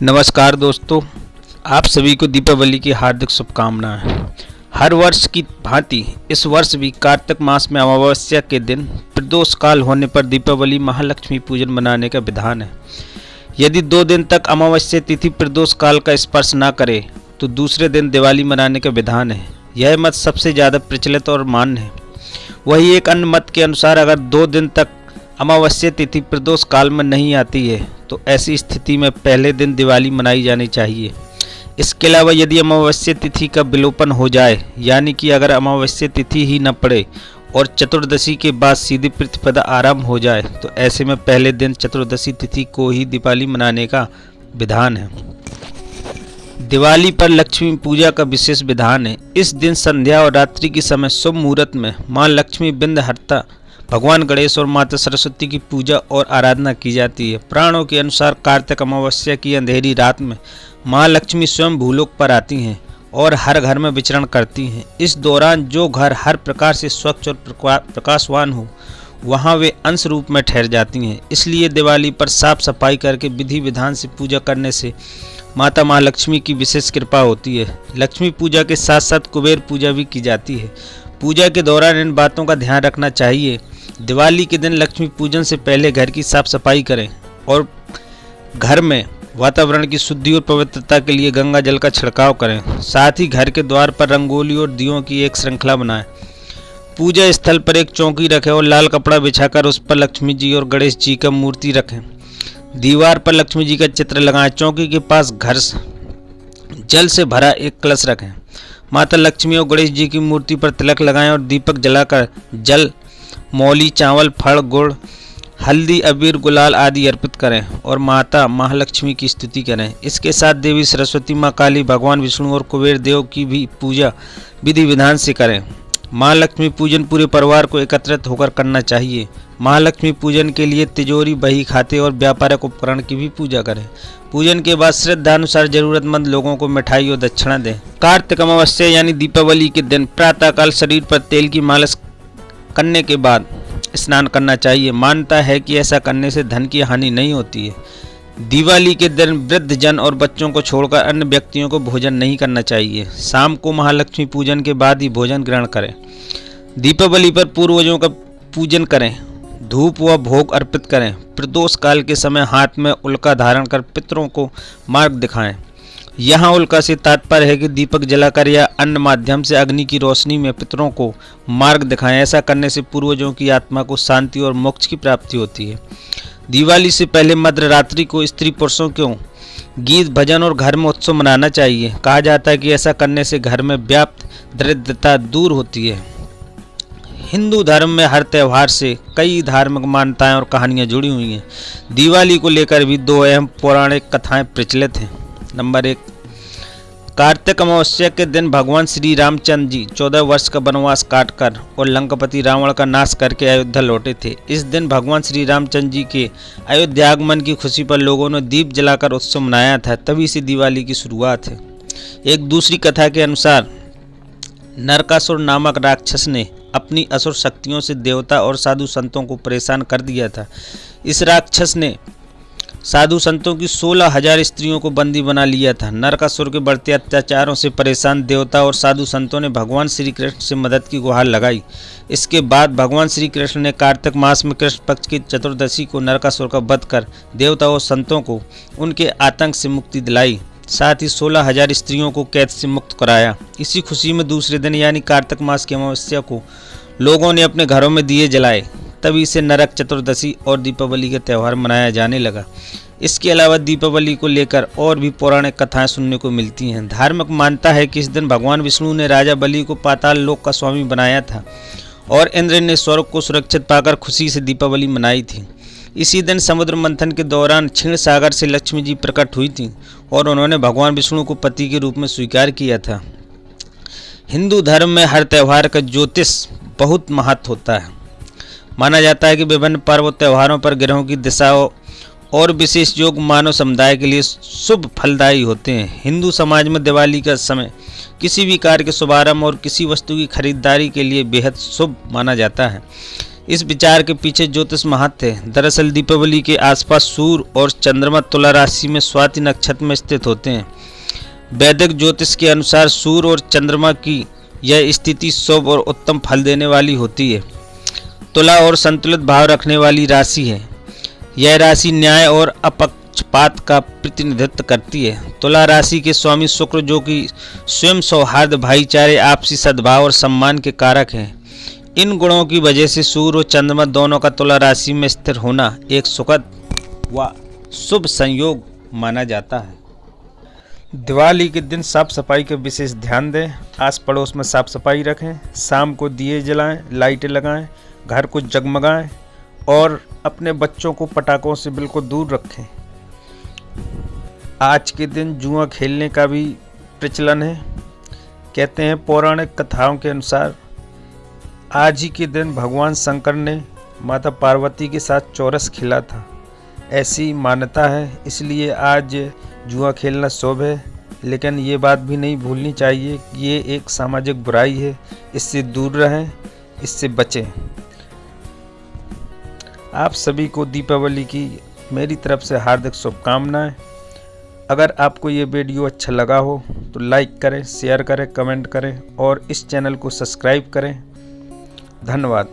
नमस्कार दोस्तों, आप सभी को दीपावली की हार्दिक शुभकामनाएं। हर वर्ष की भांति इस वर्ष भी कार्तिक मास में अमावस्या के दिन प्रदोष काल होने पर दीपावली महालक्ष्मी पूजन मनाने का विधान है। यदि 2 दिन तक अमावस्या तिथि प्रदोष काल का स्पर्श न करे तो दूसरे दिन दिवाली मनाने का विधान है। यह मत सबसे ज़्यादा प्रचलित और मान्य है। वही एक अन्य मत के अनुसार अगर 2 दिन तक अमावस्या तिथि प्रदोष काल में नहीं आती है तो ऐसी स्थिति में पहले दिन दिवाली मनाई जानी चाहिए। इसके अलावा यदि अमावस्या तिथि का विलोपन हो जाए, यानी कि अगर अमावस्या तिथि ही न पड़े और चतुर्दशी के बाद सीधी प्रतिपदा आरंभ हो जाए तो ऐसे में पहले दिन चतुर्दशी तिथि को ही दिवाली मनाने का विधान है। दिवाली पर लक्ष्मी पूजा का विशेष विधान है। इस दिन संध्या और रात्रि के समय शुभ मुहूर्त में मां लक्ष्मी विघ्नहर्ता भगवान गणेश और माता सरस्वती की पूजा और आराधना की जाती है। पुराणों के अनुसार कार्तिक अमावस्या की अंधेरी रात में मां लक्ष्मी स्वयं भूलोक पर आती हैं और हर घर में विचरण करती हैं। इस दौरान जो घर हर प्रकार से स्वच्छ और प्रकाशवान हो वहां वे अंश रूप में ठहर जाती हैं। इसलिए दिवाली पर साफ सफाई करके विधि विधान से पूजा करने से माता महालक्ष्मी की विशेष कृपा होती है। लक्ष्मी पूजा के साथ साथ कुबेर पूजा भी की जाती है। पूजा के दौरान इन बातों का ध्यान रखना चाहिए। दिवाली के दिन लक्ष्मी पूजन से पहले घर की साफ सफाई करें और घर में वातावरण की शुद्धि और पवित्रता के लिए गंगा जल का छिड़काव करें। साथ ही घर के द्वार पर रंगोली और दियों की एक श्रृंखला बनाएं। पूजा स्थल पर एक चौकी रखें और लाल कपड़ा बिछाकर उस पर लक्ष्मी जी और गणेश जी का मूर्ति रखें। दीवार पर लक्ष्मी जी का चित्र लगाएं। चौकी के पास घर जल से भरा एक कलश रखें। माता लक्ष्मी और गणेश जी की मूर्ति पर तिलक लगाएं और दीपक जलाकर जल, मौली, चावल, फल, गुड़, हल्दी, अबीर, गुलाल आदि अर्पित करें और माता महालक्ष्मी की स्तुति करें। इसके साथ देवी सरस्वती, माँ काली, भगवान विष्णु और कुबेर देव की भी पूजा विधि विधान से करें। महालक्ष्मी पूजन पूरे परिवार को एकत्रित होकर करना चाहिए। महालक्ष्मी पूजन के लिए तिजोरी, बही खाते और व्यापारिक उपकरण की भी पूजा करें। पूजन के बाद श्रद्धानुसार जरूरतमंद लोगों को मिठाई और दक्षिणा दें। कार्तिक अमावस्या यानी दीपावली के दिन प्रातःकाल शरीर पर तेल की मालिश करने के बाद स्नान करना चाहिए। मान्यता है कि ऐसा करने से धन की हानि नहीं होती है। दिवाली के दिन वृद्ध जन और बच्चों को छोड़कर अन्य व्यक्तियों को भोजन नहीं करना चाहिए। शाम को महालक्ष्मी पूजन के बाद ही भोजन ग्रहण करें। दीपावली पर पूर्वजों का पूजन करें, धूप व भोग अर्पित करें। प्रदोष काल के समय हाथ में उल्का धारण कर पितरों को मार्ग दिखाएं। यहाँ उल्का से तात्पर्य है कि दीपक जलाकर या अन्य माध्यम से अग्नि की रोशनी में पितरों को मार्ग दिखाएं। ऐसा करने से पूर्वजों की आत्मा को शांति और मोक्ष की प्राप्ति होती है। दिवाली से पहले मध्य रात्रि को स्त्री पुरुषों को गीत, भजन और घर में उत्सव मनाना चाहिए। कहा जाता है कि ऐसा करने से घर में व्याप्त दरिद्रता दूर होती है। हिंदू धर्म में हर त्यौहार से कई धार्मिक मान्यताएं और कहानियां जुड़ी हुई हैं। दिवाली को लेकर भी 2 अहम पौराणिक कथाएं प्रचलित हैं। नंबर 1, कार्तिक अमावस्या के दिन भगवान श्री रामचंद्र जी 14 वर्ष का वनवास काटकर और लंकापति रावण का नाश करके अयोध्या लौटे थे। इस दिन भगवान श्री रामचंद्र जी के अयोध्या आगमन की खुशी पर लोगों ने दीप जलाकर उत्सव मनाया था। तभी से दिवाली की शुरुआत है। एक दूसरी कथा के अनुसार नरकासुर नामक राक्षस ने अपनी असुर शक्तियों से देवता और साधु संतों को परेशान कर दिया था। इस राक्षस ने साधु संतों की 16,000 स्त्रियों को बंदी बना लिया था। नरकासुर के बढ़ते अत्याचारों से परेशान देवता और साधु संतों ने भगवान श्री कृष्ण से मदद की गुहार लगाई। इसके बाद भगवान श्री कृष्ण ने कार्तिक मास में कृष्ण पक्ष की चतुर्दशी को नरकासुर का वध कर देवता और संतों को उनके आतंक से मुक्ति दिलाई। साथ ही 16,000 स्त्रियों को कैद से मुक्त कराया। इसी खुशी में दूसरे दिन यानी कार्तिक मास की अमावस्या को लोगों ने अपने घरों में दिए जलाए। तभी से नरक चतुर्दशी और दीपावली का त्यौहार मनाया जाने लगा। इसके अलावा दीपावली को लेकर और भी पौराणिक कथाएं सुनने को मिलती हैं। धार्मिक मान्यता है कि इस दिन भगवान विष्णु ने राजा बलि को पाताल लोक का स्वामी बनाया था और इंद्र ने स्वर्ग को सुरक्षित पाकर खुशी से दीपावली मनाई थी। इसी दिन समुद्र मंथन के दौरान क्षीण सागर से लक्ष्मी जी प्रकट हुई थी और उन्होंने भगवान विष्णु को पति के रूप में स्वीकार किया था। हिंदू धर्म में हर त्यौहार का ज्योतिष बहुत महत्व होता है। माना जाता है कि विभिन्न पर्व त्योहारों पर ग्रहों की दिशाओं और विशेष योग मानव समुदाय के लिए शुभ फलदायी होते हैं। हिंदू समाज में दिवाली का समय किसी भी कार्य के शुभारंभ और किसी वस्तु की खरीदारी के लिए बेहद शुभ माना जाता है। इस विचार के पीछे ज्योतिष महत्व है। दरअसल दीपावली के आसपास सूर्य और चंद्रमा तुला राशि में स्वाति नक्षत्र में स्थित होते हैं। वैदिक ज्योतिष के अनुसार सूर्य और चंद्रमा की यह स्थिति शुभ और उत्तम फल देने वाली होती है। तुला और संतुलित भाव रखने वाली राशि है। यह राशि न्याय और अपक्षपात का प्रतिनिधित्व करती है। तुला राशि के स्वामी शुक्र, जो कि स्वयं सौहार्द, भाईचारे, आपसी सद्भाव और सम्मान के कारक हैं, इन गुणों की वजह से सूर्य और चंद्रमा दोनों का तुला राशि में स्थिर होना एक सुखद व शुभ संयोग माना जाता है। दिवाली के दिन साफ सफाई का विशेष ध्यान दें। आस पड़ोस में साफ सफाई रखें। शाम को दिए जलाएं, लाइटें लगाएं, घर को जगमगाएं और अपने बच्चों को पटाखों से बिल्कुल दूर रखें। आज के दिन जुआ खेलने का भी प्रचलन है। कहते हैं पौराणिक कथाओं के अनुसार आज ही के दिन भगवान शंकर ने माता पार्वती के साथ चौरस खेला था, ऐसी मान्यता है। इसलिए आज जुआ खेलना शुभ है, लेकिन ये बात भी नहीं भूलनी चाहिए कि ये एक सामाजिक बुराई है। इससे दूर रहें, इससे बचें। आप सभी को दीपावली की मेरी तरफ से हार्दिक शुभकामनाएं। अगर आपको ये वीडियो अच्छा लगा हो तो लाइक करें, शेयर करें, कमेंट करें और इस चैनल को सब्सक्राइब करें। धन्यवाद।